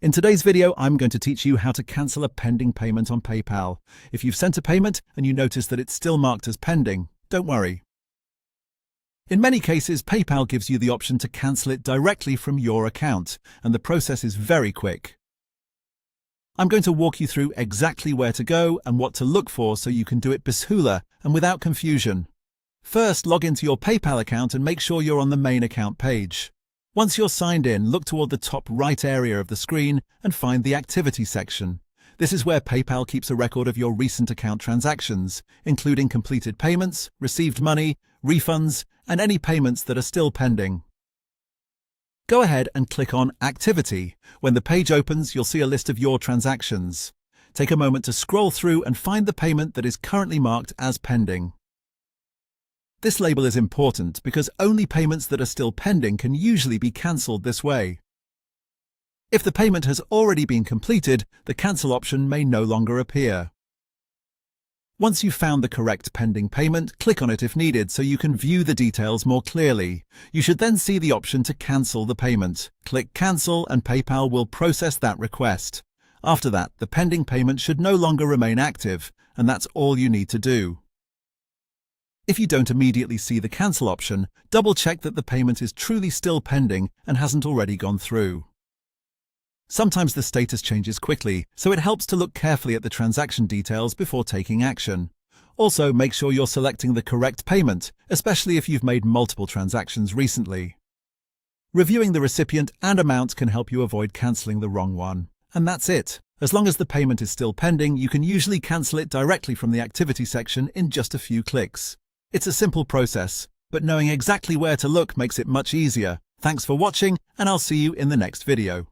In today's video, I'm going to teach you how to cancel a pending payment on PayPal. If you've sent a payment and you notice that it's still marked as pending, don't worry. In many cases, PayPal gives you the option to cancel it directly from your account, and the process is very quick. I'm going to walk you through exactly where to go and what to look for so you can do it bismillah and without confusion. First, log into your PayPal account and make sure you're on the main account page. Once you're signed in, look toward the top right area of the screen and find the Activity section. This is where PayPal keeps a record of your recent account transactions, including completed payments, received money, refunds, and any payments that are still pending. Go ahead and click on Activity. When the page opens, you'll see a list of your transactions. Take a moment to scroll through and find the payment that is currently marked as pending. This label is important because only payments that are still pending can usually be cancelled this way. If the payment has already been completed, the cancel option may no longer appear. Once you've found the correct pending payment, click on it if needed so you can view the details more clearly. You should then see the option to cancel the payment. Click Cancel and PayPal will process that request. After that, the pending payment should no longer remain active, and that's all you need to do. If you don't immediately see the cancel option, double-check that the payment is truly still pending and hasn't already gone through. Sometimes the status changes quickly, so it helps to look carefully at the transaction details before taking action. Also, make sure you're selecting the correct payment, especially if you've made multiple transactions recently. Reviewing the recipient and amount can help you avoid cancelling the wrong one. And that's it. As long as the payment is still pending, you can usually cancel it directly from the Activity section in just a few clicks. It's a simple process, but knowing exactly where to look makes it much easier. Thanks for watching, and I'll see you in the next video.